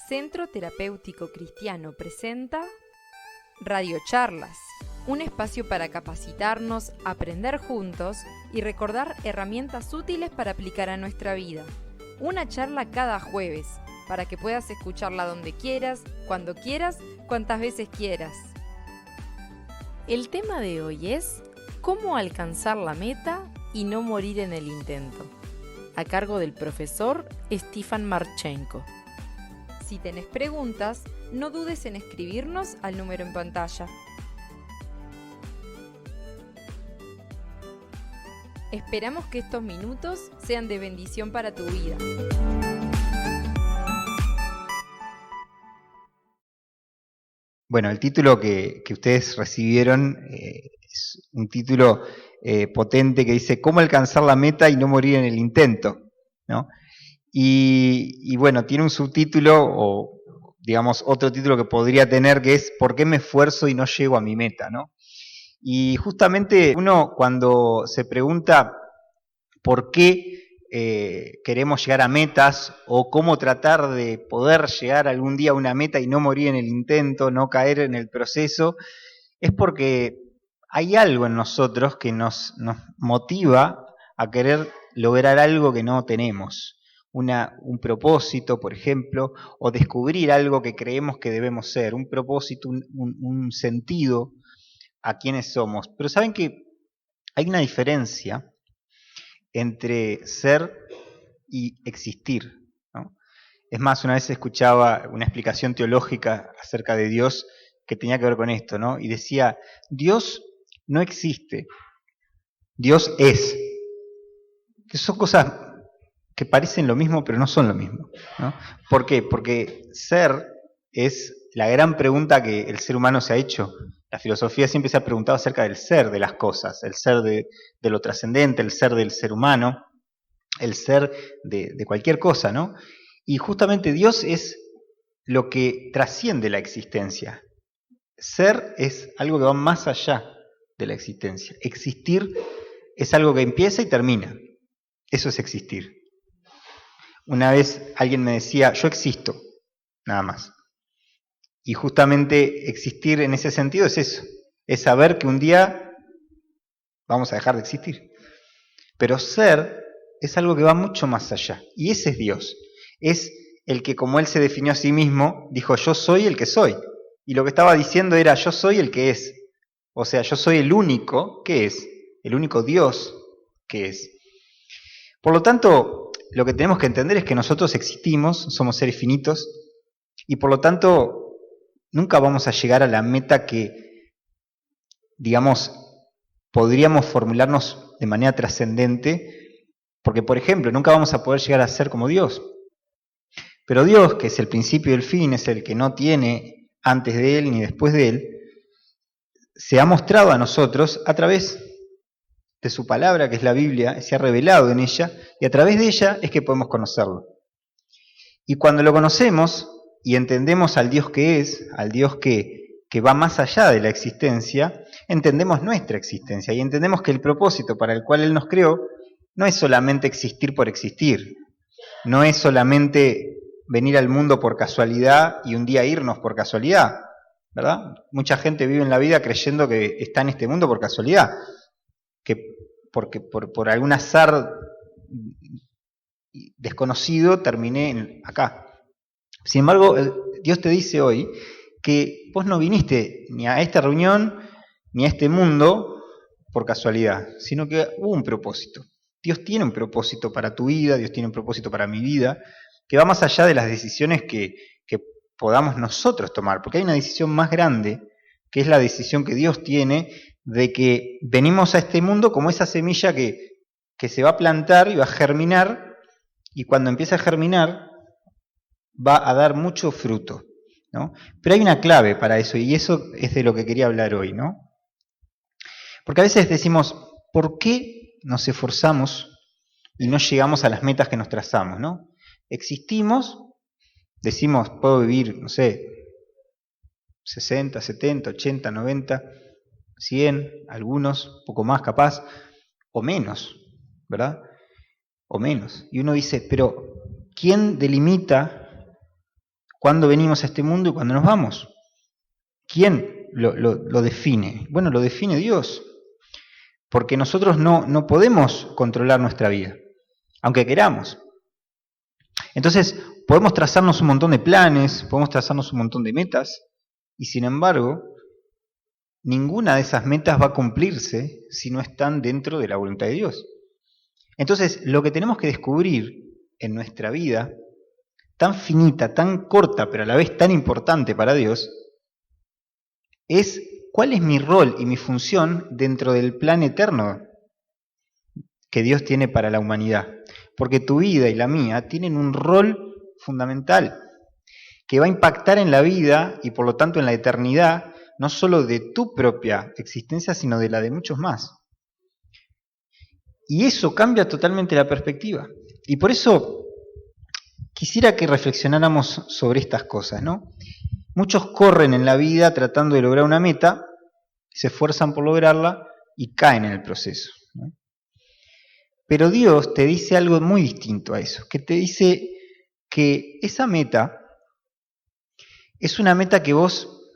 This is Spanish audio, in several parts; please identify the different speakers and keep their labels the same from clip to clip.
Speaker 1: Centro Terapéutico Cristiano presenta Radiocharlas, un espacio para capacitarnos, aprender juntos y recordar herramientas útiles para aplicar a nuestra vida. Una charla cada jueves, para que puedas escucharla donde quieras, cuantas veces quieras. El tema de hoy es ¿cómo alcanzar la meta y no morir en el intento? A cargo del profesor Stefan Marchenko. Si tenés preguntas, no dudes en escribirnos al número en pantalla. Esperamos que estos minutos sean de bendición para tu vida.
Speaker 2: Bueno, el título que ustedes recibieron es un título potente que dice ¿cómo alcanzar la meta y no morir en el intento? ¿No? Y bueno, tiene un subtítulo o digamos otro título que podría tener que es ¿por qué me esfuerzo y no llego a mi meta? ¿No? Y justamente uno cuando se pregunta por qué queremos llegar a metas o cómo tratar de poder llegar algún día a una meta y no morir en el intento, no caer en el proceso, es porque hay algo en nosotros que nos motiva a querer lograr algo que no tenemos. Un propósito, por ejemplo, o descubrir algo que creemos que debemos ser, un propósito, un sentido a quienes somos. Pero saben que hay una diferencia entre ser y existir, ¿no? Es más, una vez escuchaba una explicación teológica acerca de Dios que tenía que ver con esto, ¿no? Y decía, Dios no existe, Dios es. Que son cosas que parecen lo mismo, pero no son lo mismo, ¿no? ¿Por qué? Porque ser es la gran pregunta que el ser humano se ha hecho. La filosofía siempre se ha preguntado acerca del ser de las cosas, el ser de lo trascendente, el ser del ser humano, el ser de cualquier cosa, ¿no? Y justamente Dios es lo que trasciende la existencia. Ser es algo que va más allá de la existencia. Existir es algo que empieza y termina. Eso es existir. Una vez alguien me decía, yo existo, nada más. Y justamente existir en ese sentido es eso, es saber que un día vamos a dejar de existir. Pero ser es algo que va mucho más allá, y ese es Dios. Es el que, como Él se definió a sí mismo, dijo, yo soy el que soy. Y lo que estaba diciendo era, yo soy el que es. O sea, yo soy el único que es, el único Dios que es. Por lo tanto, lo que tenemos que entender es que nosotros existimos, somos seres finitos, y por lo tanto nunca vamos a llegar a la meta que, digamos, podríamos formularnos de manera trascendente, porque, por ejemplo, nunca vamos a poder llegar a ser como Dios. Pero Dios, que es el principio y el fin, es el que no tiene antes de Él ni después de Él, se ha mostrado a nosotros a través de su palabra, que es la Biblia, se ha revelado en ella, y a través de ella es que podemos conocerlo. Y cuando lo conocemos y entendemos al Dios que es, al Dios que va más allá de la existencia, entendemos nuestra existencia y entendemos que el propósito para el cual Él nos creó no es solamente existir por existir, no es solamente venir al mundo por casualidad y un día irnos por casualidad, ¿verdad? Mucha gente vive en la vida creyendo que está en este mundo por casualidad, que porque por algún azar desconocido terminé acá. Sin embargo, Dios te dice hoy que vos no viniste ni a esta reunión ni a este mundo por casualidad, sino que hubo un propósito. Dios tiene un propósito para tu vida, Dios tiene un propósito para mi vida, que va más allá de las decisiones que podamos nosotros tomar, porque hay una decisión más grande, que es la decisión que Dios tiene de que venimos a este mundo como esa semilla que se va a plantar y va a germinar, y cuando empieza a germinar va a dar mucho fruto, ¿no? Pero hay una clave para eso, y eso es de lo que quería hablar hoy, ¿no? Porque a veces decimos, ¿por qué nos esforzamos y no llegamos a las metas que nos trazamos, ¿no? Existimos, decimos, puedo vivir, no sé, 60, 70, 80, 90, 100, algunos, poco más capaz, o menos, ¿verdad? O menos. Y uno dice, pero ¿quién delimita cuándo venimos a este mundo y cuándo nos vamos. ¿Quién lo define? Bueno, lo define Dios. Porque nosotros no podemos controlar nuestra vida, aunque queramos. Entonces, podemos trazarnos un montón de planes, podemos trazarnos un montón de metas, y sin embargo, ninguna de esas metas va a cumplirse si no están dentro de la voluntad de Dios. Entonces, lo que tenemos que descubrir en nuestra vida, tan finita, tan corta, pero a la vez tan importante para Dios, es cuál es mi rol y mi función dentro del plan eterno que Dios tiene para la humanidad. Porque tu vida y la mía tienen un rol fundamental que va a impactar en la vida y por lo tanto en la eternidad, no solo de tu propia existencia, sino de la de muchos más. Y eso cambia totalmente la perspectiva. Y por eso quisiera que reflexionáramos sobre estas cosas, ¿no? Muchos corren en la vida tratando de lograr una meta, se esfuerzan por lograrla y caen en el proceso, ¿no? Pero Dios te dice algo muy distinto a eso, que te dice que esa meta es una meta que vos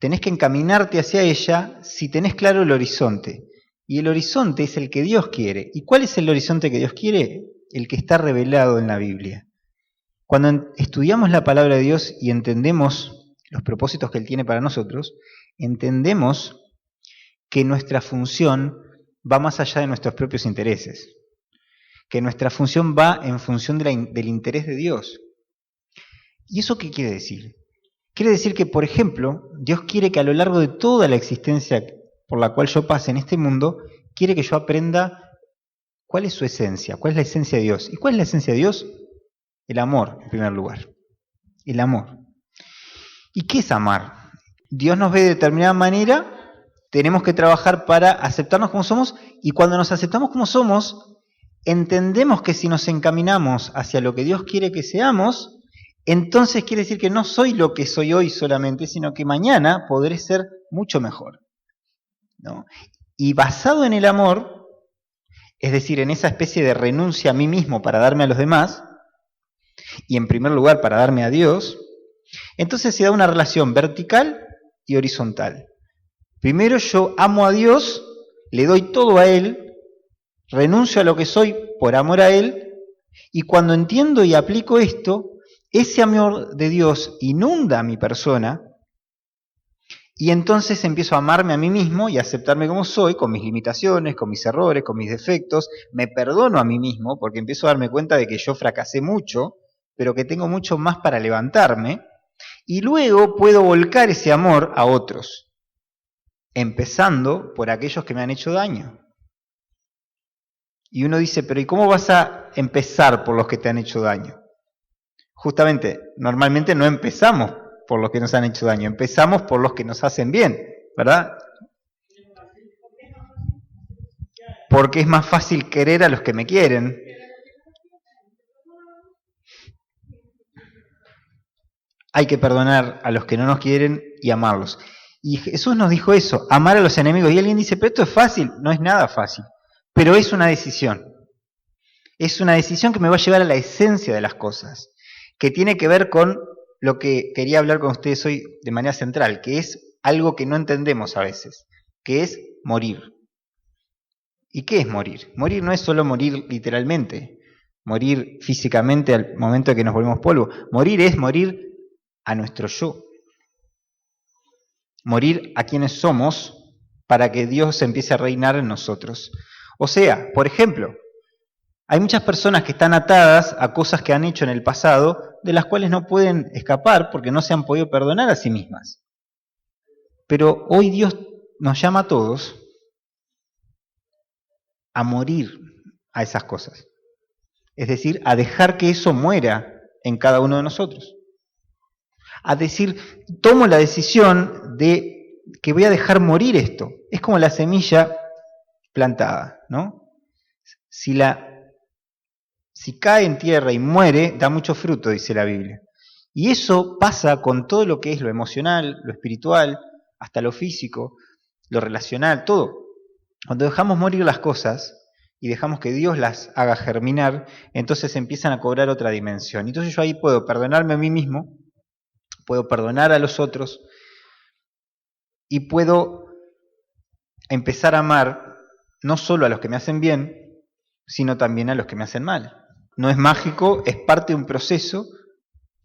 Speaker 2: tenés que encaminarte hacia ella si tenés claro el horizonte. Y el horizonte es el que Dios quiere. ¿Y cuál es el horizonte que Dios quiere? El que está revelado en la Biblia. Cuando estudiamos la palabra de Dios y entendemos los propósitos que Él tiene para nosotros, entendemos que nuestra función va más allá de nuestros propios intereses. Que nuestra función va en función del interés de Dios. ¿Y eso qué quiere decir? Quiere decir que, por ejemplo, Dios quiere que a lo largo de toda la existencia por la cual yo pase en este mundo, quiere que yo aprenda cuál es su esencia, cuál es la esencia de Dios. ¿Y cuál es la esencia de Dios? El amor, en primer lugar. El amor. ¿Y qué es amar? Dios nos ve de determinada manera, tenemos que trabajar para aceptarnos como somos, y cuando nos aceptamos como somos, entendemos que si nos encaminamos hacia lo que Dios quiere que seamos, entonces quiere decir que no soy lo que soy hoy solamente, sino que mañana podré ser mucho mejor, ¿no? Y basado en el amor, es decir, en esa especie de renuncia a mí mismo para darme a los demás, y en primer lugar para darme a Dios, entonces se da una relación vertical y horizontal. Primero yo amo a Dios, le doy todo a Él, renuncio a lo que soy por amor a Él, y cuando entiendo y aplico esto, ese amor de Dios inunda a mi persona, y entonces empiezo a amarme a mí mismo y a aceptarme como soy, con mis limitaciones, con mis errores, con mis defectos. Me perdono a mí mismo porque empiezo a darme cuenta de que yo fracasé mucho, pero que tengo mucho más para levantarme. Y luego puedo volcar ese amor a otros, empezando por aquellos que me han hecho daño. Y uno dice, pero ¿y cómo vas a empezar por los que te han hecho daño? Justamente, normalmente no empezamos por los que nos han hecho daño, empezamos por los que nos hacen bien, ¿verdad? Porque es más fácil querer a los que me quieren. Hay que perdonar a los que no nos quieren y amarlos. Y Jesús nos dijo eso, amar a los enemigos. Y alguien dice, pero esto es fácil. No es nada fácil, pero es una decisión. Es una decisión que me va a llevar a la esencia de las cosas, que tiene que ver con lo que quería hablar con ustedes hoy de manera central, que es algo que no entendemos a veces, que es morir. ¿Y qué es morir? Morir no es solo morir literalmente, morir físicamente al momento de que nos volvemos polvo. Morir es morir a nuestro yo. Morir a quienes somos para que Dios empiece a reinar en nosotros. O sea, por ejemplo, hay muchas personas que están atadas a cosas que han hecho en el pasado, de las cuales no pueden escapar porque no se han podido perdonar a sí mismas. Pero hoy Dios nos llama a todos a morir a esas cosas. Es decir, a dejar que eso muera en cada uno de nosotros. A decir, tomo la decisión de que voy a dejar morir esto. Es como la semilla plantada, ¿no? Si cae en tierra y muere, da mucho fruto, dice la Biblia. Y eso pasa con todo lo que es lo emocional, lo espiritual, hasta lo físico, lo relacional, todo. Cuando dejamos morir las cosas, y dejamos que Dios las haga germinar, entonces empiezan a cobrar otra dimensión. Entonces yo ahí puedo perdonarme a mí mismo, puedo perdonar a los otros y puedo empezar a amar no solo a los que me hacen bien, sino también a los que me hacen mal. No es mágico, es parte de un proceso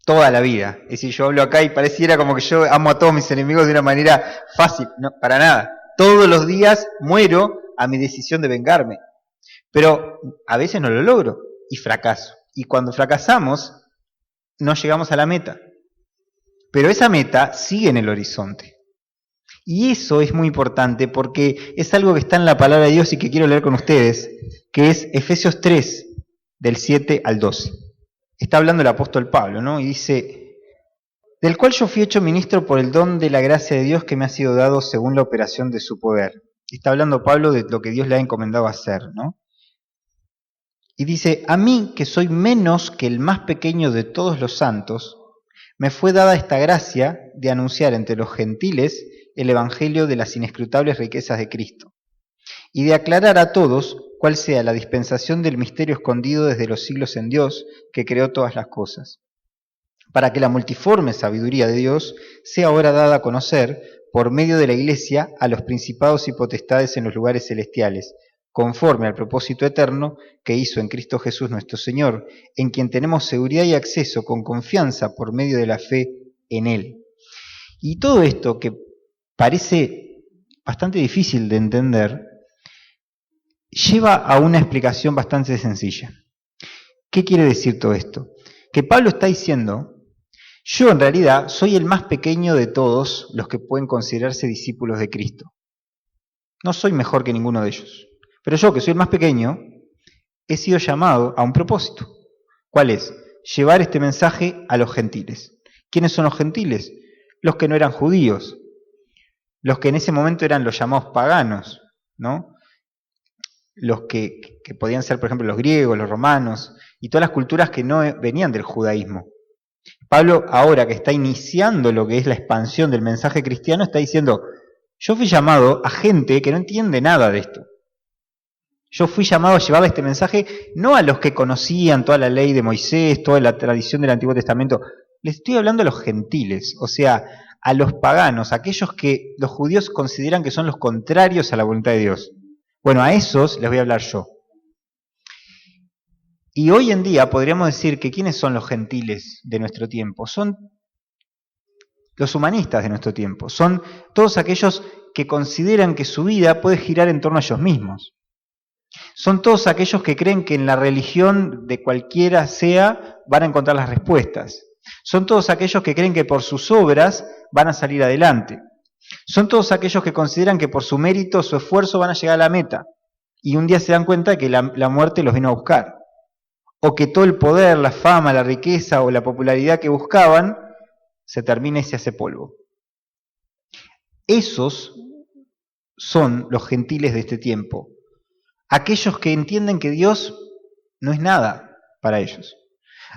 Speaker 2: toda la vida. Es decir, yo hablo acá y pareciera como que yo amo a todos mis enemigos de una manera fácil. No, para nada. Todos los días muero a mi decisión de vengarme. Pero a veces no lo logro y fracaso. Y cuando fracasamos, no llegamos a la meta. Pero esa meta sigue en el horizonte. Y eso es muy importante porque es algo que está en la palabra de Dios y que quiero leer con ustedes, que es Efesios 3, del 7 al 12. Está hablando el apóstol Pablo, ¿no? Y dice, del cual yo fui hecho ministro por el don de la gracia de Dios que me ha sido dado según la operación de su poder. Está hablando Pablo de lo que Dios le ha encomendado hacer, ¿no? Y dice, a mí, que soy menos que el más pequeño de todos los santos, me fue dada esta gracia de anunciar entre los gentiles el evangelio de las inescrutables riquezas de Cristo, y de aclarar a todos cuál sea la dispensación del misterio escondido desde los siglos en Dios, que creó todas las cosas, para que la multiforme sabiduría de Dios sea ahora dada a conocer por medio de la Iglesia a los principados y potestades en los lugares celestiales, conforme al propósito eterno que hizo en Cristo Jesús nuestro Señor, en quien tenemos seguridad y acceso con confianza por medio de la fe en Él. Y todo esto, que parece bastante difícil de entender, lleva a una explicación bastante sencilla. ¿Qué quiere decir todo esto? Que Pablo está diciendo, yo en realidad soy el más pequeño de todos los que pueden considerarse discípulos de Cristo. No soy mejor que ninguno de ellos. Pero yo, que soy el más pequeño, he sido llamado a un propósito. ¿Cuál es? Llevar este mensaje a los gentiles. ¿Quiénes son los gentiles? Los que no eran judíos. Los que en ese momento eran los llamados paganos, ¿no? Los que podían ser, por ejemplo, los griegos, los romanos, y todas las culturas que no venían del judaísmo. Pablo, ahora que está iniciando lo que es la expansión del mensaje cristiano, está diciendo, yo fui llamado a gente que no entiende nada de esto. Yo fui llamado a llevar este mensaje no a los que conocían toda la ley de Moisés, toda la tradición del Antiguo Testamento. Les estoy hablando a los gentiles, o sea, a los paganos, aquellos que los judíos consideran que son los contrarios a la voluntad de Dios. Bueno, a esos les voy a hablar yo. Y hoy en día podríamos decir que ¿quiénes son los gentiles de nuestro tiempo? Son los humanistas de nuestro tiempo. Son todos aquellos que consideran que su vida puede girar en torno a ellos mismos. Son todos aquellos que creen que en la religión de cualquiera sea van a encontrar las respuestas. Son todos aquellos que creen que por sus obras van a salir adelante. Son todos aquellos que consideran que por su mérito, su esfuerzo van a llegar a la meta. Y un día se dan cuenta de que la muerte los vino a buscar. O que todo el poder, la fama, la riqueza o la popularidad que buscaban se termina y se hace polvo. Esos son los gentiles de este tiempo. Aquellos que entienden que Dios no es nada para ellos.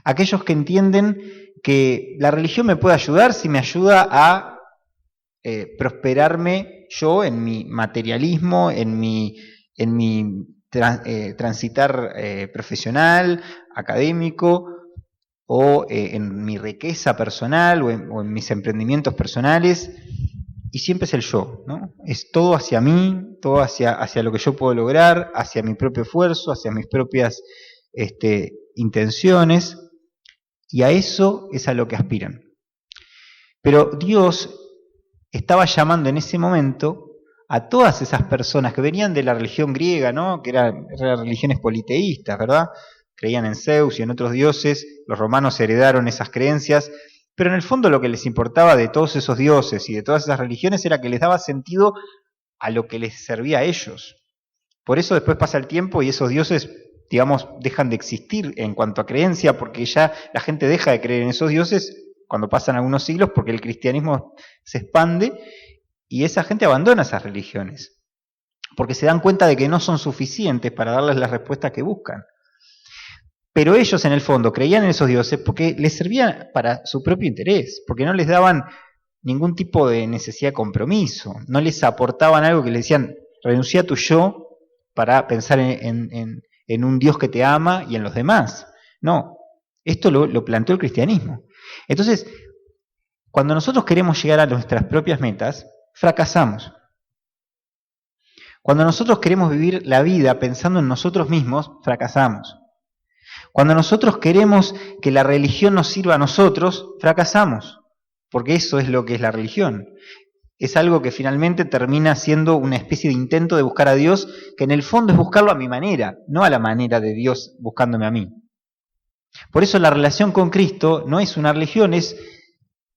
Speaker 2: Aquellos que entienden que la religión me puede ayudar si me ayuda a prosperarme yo en mi materialismo, en mi transitar profesional, académico, o en mi riqueza personal, o en mis emprendimientos personales. Y siempre es el yo, ¿no? Es todo hacia mí, todo hacia lo que yo puedo lograr, hacia mi propio esfuerzo, hacia mis propias intenciones, y a eso es a lo que aspiran. Pero Dios estaba llamando en ese momento a todas esas personas que venían de la religión griega, ¿no? Que eran religiones politeístas, ¿verdad? Creían en Zeus y en otros dioses, los romanos heredaron esas creencias, pero en el fondo lo que les importaba de todos esos dioses y de todas esas religiones era que les daba sentido a lo que les servía a ellos. Por eso después pasa el tiempo y esos dioses, digamos, dejan de existir en cuanto a creencia, porque ya la gente deja de creer en esos dioses cuando pasan algunos siglos, porque el cristianismo se expande y esa gente abandona esas religiones, porque se dan cuenta de que no son suficientes para darles las respuestas que buscan. Pero ellos en el fondo creían en esos dioses porque les servían para su propio interés, porque no les daban ningún tipo de necesidad de compromiso, no les aportaban algo que les decían, renuncia a tu yo para pensar en un Dios que te ama y en los demás. No, esto lo planteó el cristianismo. Entonces, cuando nosotros queremos llegar a nuestras propias metas, fracasamos. Cuando nosotros queremos vivir la vida pensando en nosotros mismos, fracasamos. Cuando nosotros queremos que la religión nos sirva a nosotros, fracasamos. Porque eso es lo que es la religión. Es algo que finalmente termina siendo una especie de intento de buscar a Dios, que en el fondo es buscarlo a mi manera, no a la manera de Dios buscándome a mí. Por eso la relación con Cristo no es una religión, es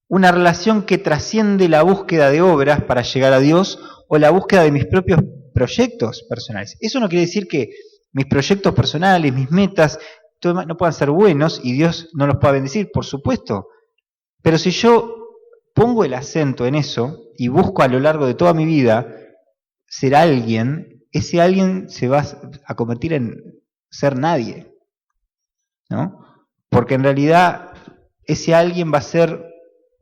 Speaker 2: una relación que trasciende la búsqueda de obras para llegar a Dios o la búsqueda de mis propios proyectos personales. Eso no quiere decir que mis proyectos personales, mis metas, no puedan ser buenos y Dios no los pueda bendecir, por supuesto. Pero si yo pongo el acento en eso y busco a lo largo de toda mi vida ser alguien, ese alguien se va a convertir en ser nadie, ¿no? Porque en realidad ese alguien va a ser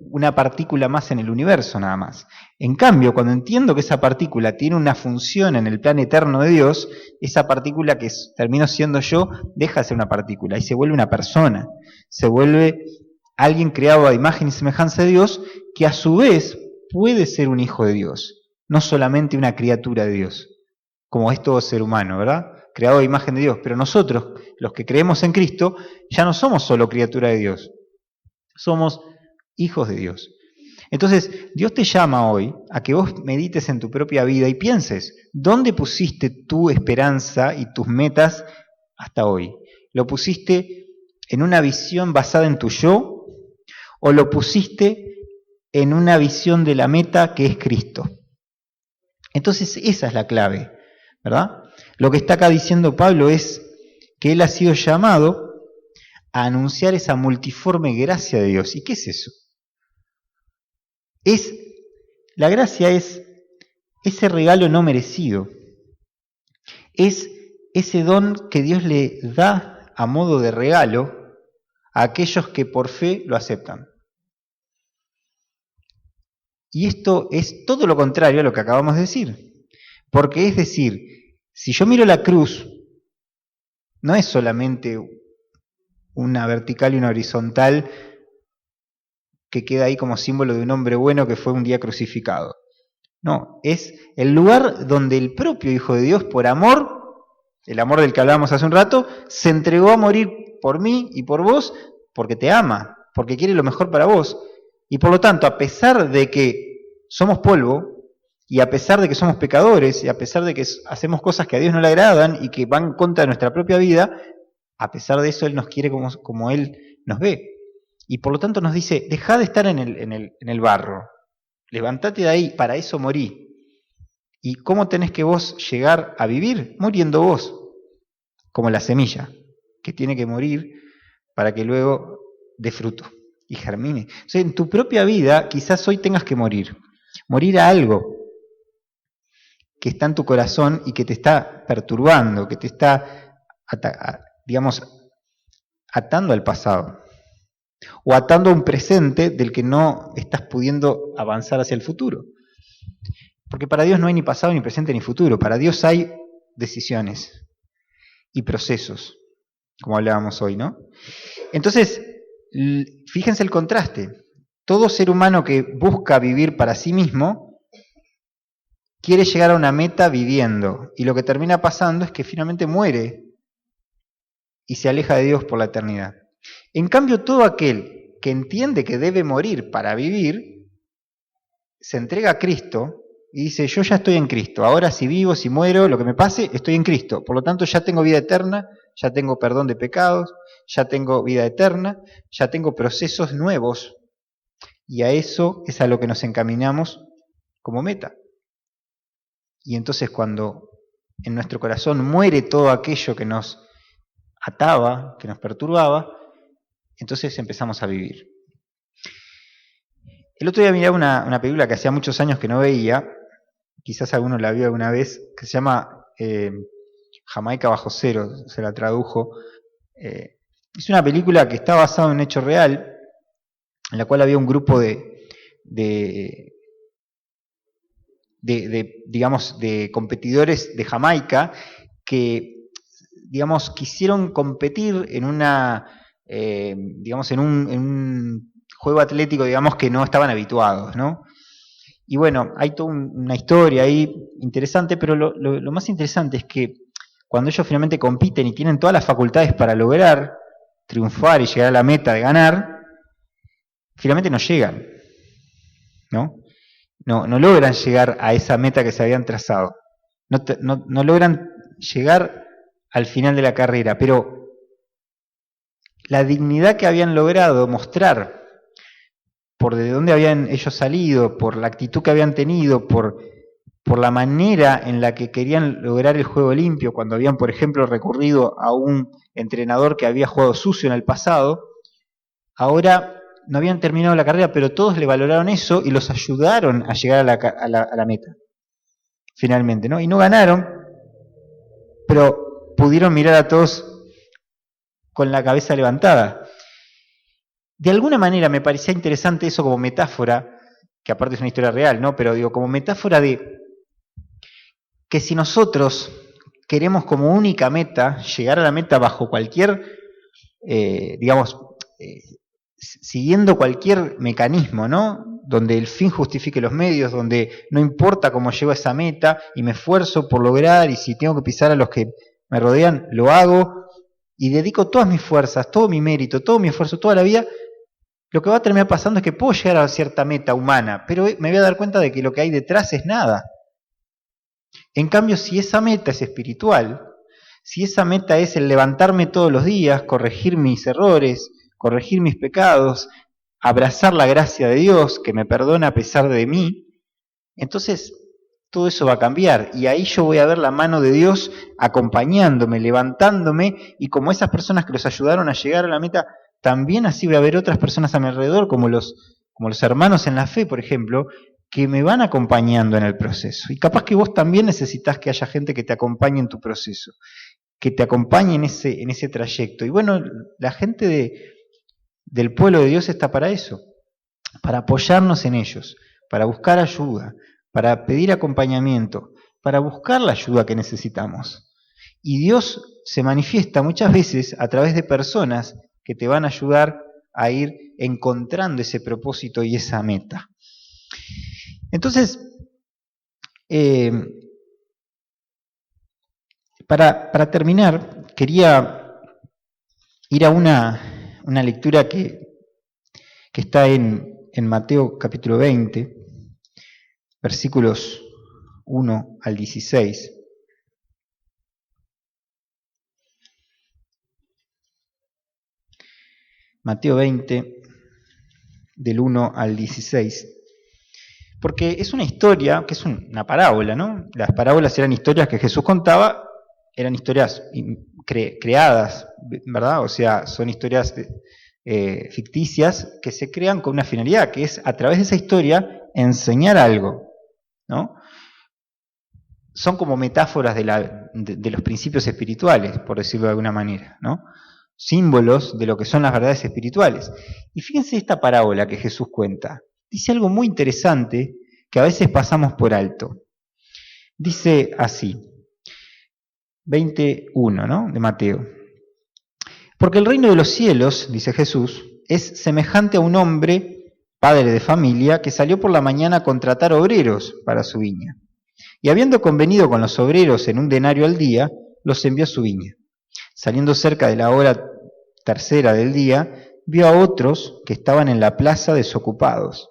Speaker 2: una partícula más en el universo nada más. En cambio, cuando entiendo que esa partícula tiene una función en el plan eterno de Dios, esa partícula que termino siendo yo deja de ser una partícula y se vuelve una persona, se vuelve alguien creado a imagen y semejanza de Dios, que a su vez puede ser un hijo de Dios, no solamente una criatura de Dios, como es todo ser humano, ¿verdad? Creado a imagen de Dios. Pero nosotros, los que creemos en Cristo, ya no somos solo criatura de Dios, somos hijos de Dios. Entonces, Dios te llama hoy a que vos medites en tu propia vida y pienses, ¿dónde pusiste tu esperanza y tus metas hasta hoy? ¿Lo pusiste en una visión basada en tu yo? ¿O lo pusiste en una visión de la meta que es Cristo? Entonces esa es la clave, ¿verdad? Lo que está acá diciendo Pablo es que él ha sido llamado a anunciar esa multiforme gracia de Dios. ¿Y qué es eso? La gracia es ese regalo no merecido. Es ese don que Dios le da a modo de regalo a aquellos que por fe lo aceptan. Y esto es todo lo contrario a lo que acabamos de decir. Porque es decir, si yo miro la cruz, no es solamente una vertical y una horizontal que queda ahí como símbolo de un hombre bueno que fue un día crucificado. No, es el lugar donde el propio Hijo de Dios, por amor, el amor del que hablábamos hace un rato, se entregó a morir por mí y por vos, porque te ama, porque quiere lo mejor para vos. Y por lo tanto, a pesar de que somos polvo, y a pesar de que somos pecadores, y a pesar de que hacemos cosas que a Dios no le agradan y que van en contra de nuestra propia vida, a pesar de eso Él nos quiere como Él nos ve. Y por lo tanto nos dice, dejá de estar en el barro, levantate de ahí, para eso morí. ¿Y cómo tenés que vos llegar a vivir? Muriendo vos, como la semilla, que tiene que morir para que luego dé fruto y germine. O sea, en tu propia vida quizás hoy tengas que morir a algo que está en tu corazón y que te está perturbando, que te está, digamos, atando al pasado, o atando a un presente del que no estás pudiendo avanzar hacia el futuro. Porque para Dios no hay ni pasado, ni presente, ni futuro. Para Dios hay decisiones y procesos, como hablábamos hoy, ¿no? Entonces, fíjense el contraste. Todo ser humano que busca vivir para sí mismo quiere llegar a una meta viviendo, y lo que termina pasando es que finalmente muere y se aleja de Dios por la eternidad. En cambio, todo aquel que entiende que debe morir para vivir, se entrega a Cristo y dice, yo ya estoy en Cristo, ahora si vivo, si muero, lo que me pase, estoy en Cristo. Por lo tanto, ya tengo vida eterna, ya tengo perdón de pecados, ya tengo vida eterna, ya tengo procesos nuevos. Y a eso es a lo que nos encaminamos como meta. Y entonces cuando en nuestro corazón muere todo aquello que nos ataba, que nos perturbaba, entonces empezamos a vivir. El otro día miraba una película que hacía muchos años que no veía, quizás alguno la vio alguna vez, que se llama Jamaica bajo cero, se la tradujo. Es una película que está basada en un hecho real, en la cual había un grupo digamos, de competidores de Jamaica que, digamos, quisieron competir en digamos, en un juego atlético, digamos, que no estaban habituados, ¿no? Y bueno, hay toda una historia ahí interesante, pero lo más interesante es que cuando ellos finalmente compiten y tienen todas las facultades para lograr triunfar y llegar a la meta de ganar, finalmente no llegan, ¿no? No logran llegar a esa meta que se habían trazado. No logran llegar al final de la carrera, pero la dignidad que habían logrado mostrar por de dónde habían ellos salido, por la actitud que habían tenido, por la manera en la que querían lograr el juego limpio, cuando habían, por ejemplo, recurrido a un entrenador que había jugado sucio en el pasado, ahora no habían terminado la carrera, pero todos le valoraron eso y los ayudaron a llegar a la meta, finalmente, ¿no? Y no ganaron, pero pudieron mirar a todos con la cabeza levantada. De alguna manera me parecía interesante eso como metáfora, que aparte es una historia real, ¿no? Pero digo, como metáfora de que si nosotros queremos como única meta llegar a la meta bajo cualquier, digamos, siguiendo cualquier mecanismo, ¿no? Donde el fin justifique los medios, donde no importa cómo llego a esa meta y me esfuerzo por lograr, y si tengo que pisar a los que me rodean, lo hago, y dedico todas mis fuerzas, todo mi mérito, todo mi esfuerzo, toda la vida, lo que va a terminar pasando es que puedo llegar a cierta meta humana, pero me voy a dar cuenta de que lo que hay detrás es nada. En cambio, si esa meta es espiritual, si esa meta es el levantarme todos los días, corregir mis errores, corregir mis pecados, abrazar la gracia de Dios que me perdona a pesar de mí, entonces todo eso va a cambiar y ahí yo voy a ver la mano de Dios acompañándome, levantándome, y como esas personas que los ayudaron a llegar a la meta, también así voy a ver otras personas a mi alrededor, como los hermanos en la fe, por ejemplo, que me van acompañando en el proceso. Y capaz que vos también necesitas que haya gente que te acompañe en tu proceso, que te acompañe en ese trayecto. Y bueno, la gente del pueblo de Dios está para eso, para apoyarnos en ellos, para buscar ayuda, para pedir acompañamiento, para buscar la ayuda que necesitamos. Y Dios se manifiesta muchas veces a través de personas que te van a ayudar a ir encontrando ese propósito y esa meta. Entonces, para terminar, quería ir a una lectura que está en Mateo capítulo 20, versículos 1 al 16. Mateo 20, del 1 al 16. Porque es una historia, que es una parábola, ¿no? Las parábolas eran historias que Jesús contaba, eran historias creadas, ¿verdad? O sea, son historias ficticias que se crean con una finalidad, que es a través de esa historia enseñar algo, ¿no? Son como metáforas de los principios espirituales, por decirlo de alguna manera, ¿no? Símbolos de lo que son las verdades espirituales. Y fíjense esta parábola que Jesús cuenta. Dice algo muy interesante que a veces pasamos por alto. Dice así, 21, ¿no? De Mateo. Porque el reino de los cielos, dice Jesús, es semejante a un hombre, padre de familia, que salió por la mañana a contratar obreros para su viña. Y habiendo convenido con los obreros en un denario al día, los envió a su viña. Saliendo cerca de la hora tercera del día, vio a otros que estaban en la plaza desocupados.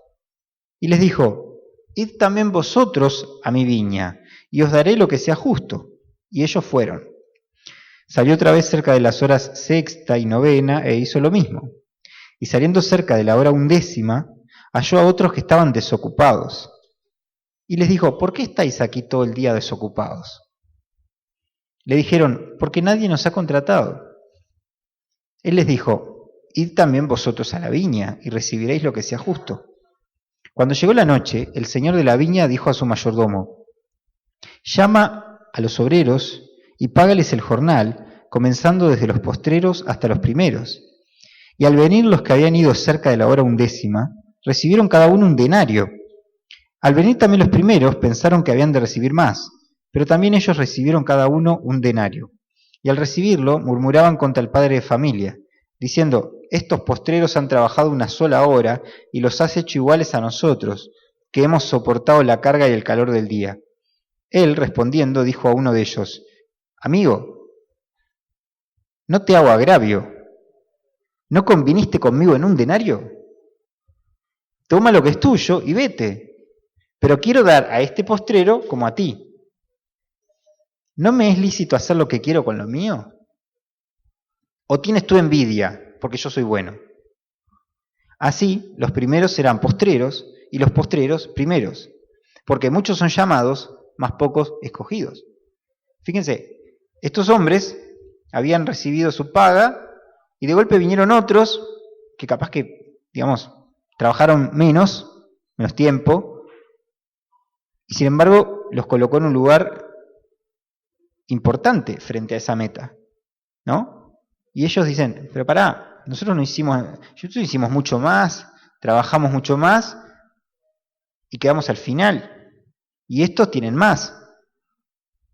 Speaker 2: Y les dijo, id también vosotros a mi viña, y os daré lo que sea justo. Y ellos fueron. Salió otra vez cerca de las horas sexta y novena, e hizo lo mismo. Y saliendo cerca de la hora 11, halló a otros que estaban desocupados. Y les dijo, ¿por qué estáis aquí todo el día desocupados? Le dijeron, porque nadie nos ha contratado. Él les dijo, id también vosotros a la viña, y recibiréis lo que sea justo. Cuando llegó la noche, el señor de la viña dijo a su mayordomo, llama a los obreros y págales el jornal, comenzando desde los postreros hasta los primeros. Y al venir los que habían ido cerca de la hora 11, recibieron cada uno un denario. Al venir también los primeros, pensaron que habían de recibir más, Pero también ellos recibieron cada uno un denario. Y al recibirlo murmuraban contra el padre de familia, diciendo, estos postreros han trabajado una sola hora y los has hecho iguales a nosotros, que hemos soportado la carga y el calor del día. Él, respondiendo, dijo a uno de ellos, amigo, no te hago agravio. ¿No conviniste conmigo en un denario? Toma lo que es tuyo y vete. Pero quiero dar a este postrero como a ti. ¿No me es lícito hacer lo que quiero con lo mío? ¿O tienes tú envidia, porque yo soy bueno? Así, los primeros serán postreros y los postreros primeros, porque muchos son llamados, mas pocos escogidos. Fíjense, estos hombres habían recibido su paga y de golpe vinieron otros que capaz que, digamos, trabajaron menos tiempo, y sin embargo los colocó en un lugar importante frente a esa meta, ¿no? Y ellos dicen, pero pará, nosotros hicimos mucho más, trabajamos mucho más y quedamos al final. Y estos tienen más,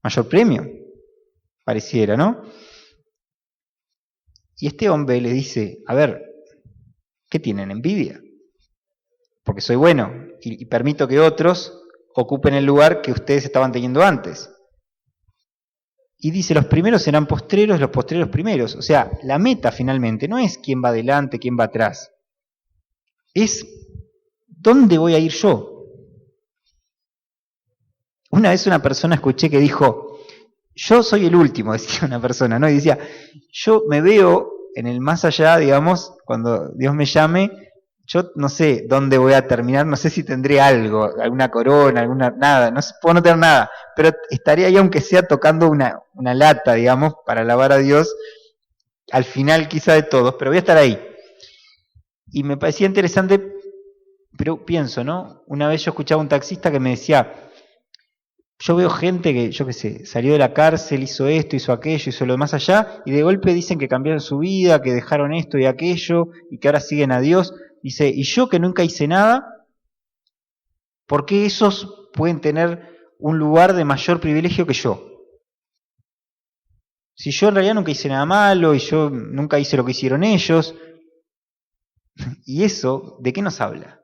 Speaker 2: mayor premio, pareciera, ¿no? Y este hombre le dice, a ver, ¿qué tienen? ¿Envidia? Porque soy bueno y permito que otros ocupen el lugar que ustedes estaban teniendo antes. Y dice, los primeros serán postreros, los postreros primeros. O sea, la meta finalmente no es quién va adelante, quién va atrás. Es ¿dónde voy a ir yo? Una vez una persona escuché que dijo, yo soy el último, decía una persona, ¿no? Y decía, yo me veo en el más allá, digamos, cuando Dios me llame, yo no sé dónde voy a terminar, no sé si tendré algo, alguna corona, nada, no sé, puedo no tener nada, pero estaría ahí aunque sea tocando una lata, digamos, para alabar a Dios, al final quizá de todos, pero voy a estar ahí. Y me parecía interesante, pero pienso, ¿no? Una vez yo escuchaba a un taxista que me decía, yo veo gente que, yo qué sé, salió de la cárcel, hizo esto, hizo aquello, hizo lo más allá, y de golpe dicen que cambiaron su vida, que dejaron esto y aquello, y que ahora siguen a Dios. Dice, y yo que nunca hice nada, ¿por qué esos pueden tener un lugar de mayor privilegio que yo? Si yo en realidad nunca hice nada malo, y yo nunca hice lo que hicieron ellos. ¿Y eso de qué nos habla?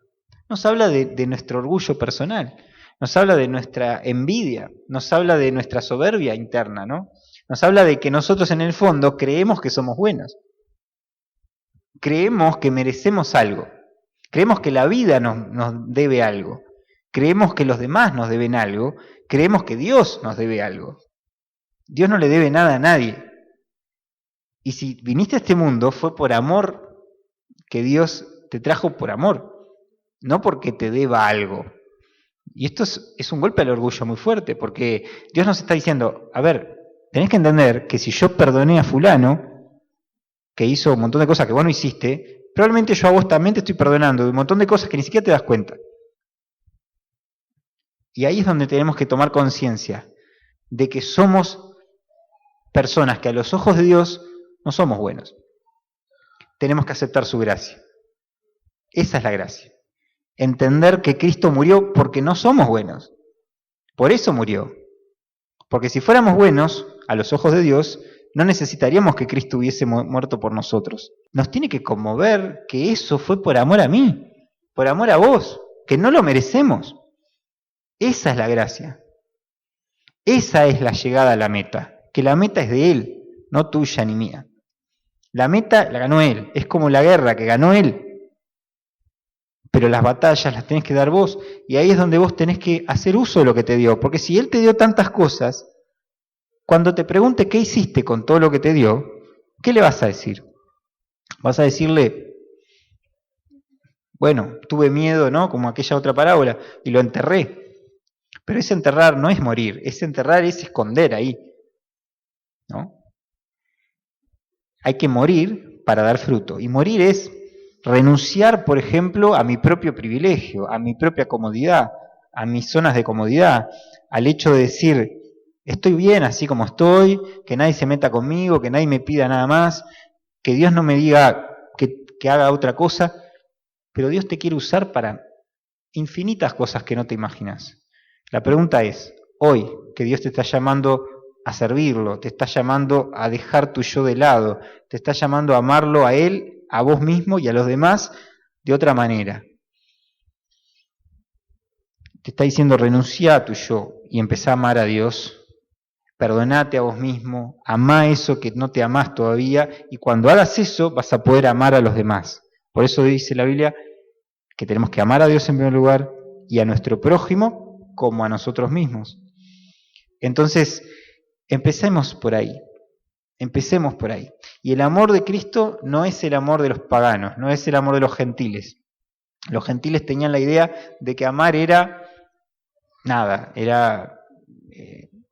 Speaker 2: Nos habla de nuestro orgullo personal. Nos habla de nuestra envidia, nos habla de nuestra soberbia interna, ¿no? Nos habla de que nosotros en el fondo creemos que somos buenos. Creemos que merecemos algo. Creemos que la vida nos debe algo. Creemos que los demás nos deben algo. Creemos que Dios nos debe algo. Dios no le debe nada a nadie. Y si viniste a este mundo fue por amor, que Dios te trajo por amor, no porque te deba algo. Y esto es un golpe al orgullo muy fuerte, porque Dios nos está diciendo, a ver, tenés que entender que si yo perdoné a fulano, que hizo un montón de cosas que vos no hiciste, probablemente yo a vos también te estoy perdonando de un montón de cosas que ni siquiera te das cuenta. Y ahí es donde tenemos que tomar conciencia de que somos personas que a los ojos de Dios no somos buenos. Tenemos que aceptar su gracia. Esa es la gracia. Entender que Cristo murió porque no somos buenos. Por eso murió. Porque si fuéramos buenos, a los ojos de Dios, no necesitaríamos que Cristo hubiese muerto por nosotros. Nos tiene que conmover que eso fue por amor a mí, por amor a vos, que no lo merecemos. Esa es la gracia. Esa es la llegada a la meta, que la meta es de Él, no tuya ni mía. La meta la ganó Él, es como la guerra que ganó Él. Pero las batallas las tenés que dar vos, y ahí es donde vos tenés que hacer uso de lo que te dio, porque si Él te dio tantas cosas, cuando te pregunte qué hiciste con todo lo que te dio, ¿qué le vas a decir? Vas a decirle, bueno, tuve miedo, ¿no? Como aquella otra parábola, y lo enterré. Pero ese enterrar no es morir, ese enterrar es esconder ahí, ¿no? Hay que morir para dar fruto, y morir es renunciar, por ejemplo, a mi propio privilegio, a mi propia comodidad, a mis zonas de comodidad, al hecho de decir, estoy bien así como estoy, que nadie se meta conmigo, que nadie me pida nada más, que Dios no me diga que haga otra cosa, pero Dios te quiere usar para infinitas cosas que no te imaginas. La pregunta es, hoy, que Dios te está llamando a servirlo, te está llamando a dejar tu yo de lado, te está llamando a amarlo a Él, a vos mismo y a los demás de otra manera. Te está diciendo renuncia a tu yo y empezá a amar a Dios. Perdonate a vos mismo, amá eso que no te amás todavía, y cuando hagas eso vas a poder amar a los demás. Por eso dice la Biblia que tenemos que amar a Dios en primer lugar y a nuestro prójimo como a nosotros mismos. Entonces, empecemos por ahí. Empecemos por ahí. Y el amor de Cristo no es el amor de los paganos, no es el amor de los gentiles. Los gentiles tenían la idea de que amar era nada, era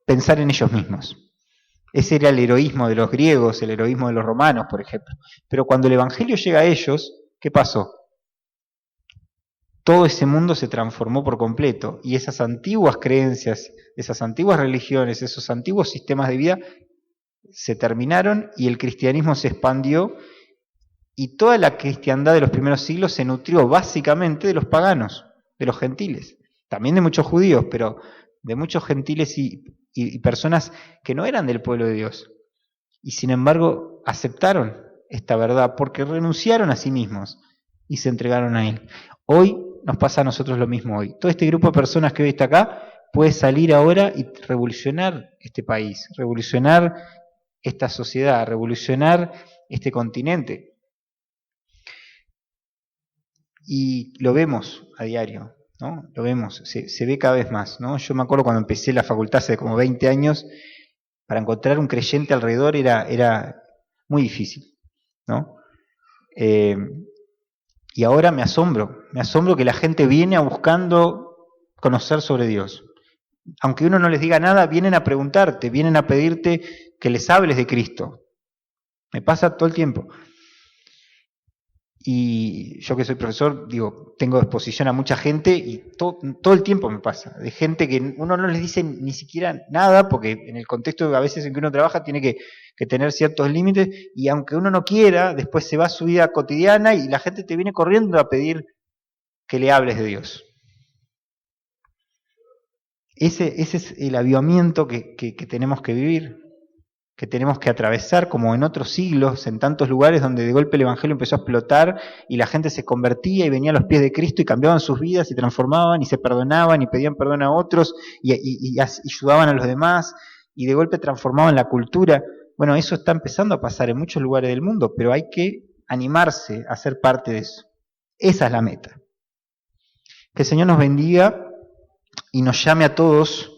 Speaker 2: pensar en ellos mismos. Ese era el heroísmo de los griegos, el heroísmo de los romanos, por ejemplo. Pero cuando el Evangelio llega a ellos, ¿qué pasó? Todo ese mundo se transformó por completo y esas antiguas creencias, esas antiguas religiones, esos antiguos sistemas de vida se terminaron y el cristianismo se expandió y toda la cristiandad de los primeros siglos se nutrió básicamente de los paganos, de los gentiles, también de muchos judíos, pero de muchos gentiles y personas que no eran del pueblo de Dios y sin embargo aceptaron esta verdad porque renunciaron a sí mismos y se entregaron a Él. Hoy nos pasa a nosotros lo mismo hoy. Todo este grupo de personas que hoy está acá puede salir ahora y revolucionar este país, revolucionar esta sociedad, revolucionar este continente. Y lo vemos a diario, ¿no? Lo vemos, se ve cada vez más, ¿no? Yo me acuerdo cuando empecé la facultad hace como 20 años, para encontrar un creyente alrededor era muy difícil, ¿no? Y ahora me asombro que la gente viene buscando conocer sobre Dios. Aunque uno no les diga nada, vienen a preguntarte, vienen a pedirte que les hables de Cristo. Me pasa todo el tiempo. Y yo que soy profesor, digo, tengo exposición a mucha gente y todo el tiempo me pasa, de gente que uno no les dice ni siquiera nada, porque en el contexto a veces en que uno trabaja tiene que tener ciertos límites, y aunque uno no quiera, después se va a su vida cotidiana y la gente te viene corriendo a pedir que le hables de Dios. Ese es el avivamiento que tenemos que vivir, que tenemos que atravesar, como en otros siglos, en tantos lugares donde de golpe el Evangelio empezó a explotar y la gente se convertía y venía a los pies de Cristo y cambiaban sus vidas y transformaban y se perdonaban y pedían perdón a otros y ayudaban a los demás y de golpe transformaban la cultura. Bueno, eso está empezando a pasar en muchos lugares del mundo, pero hay que animarse a ser parte de eso. Esa es la meta. Que el Señor nos bendiga y nos llame a todos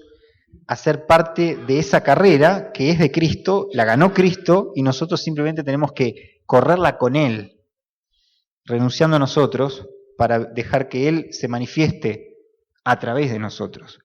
Speaker 2: a ser parte de esa carrera que es de Cristo, la ganó Cristo y nosotros simplemente tenemos que correrla con Él, renunciando a nosotros para dejar que Él se manifieste a través de nosotros.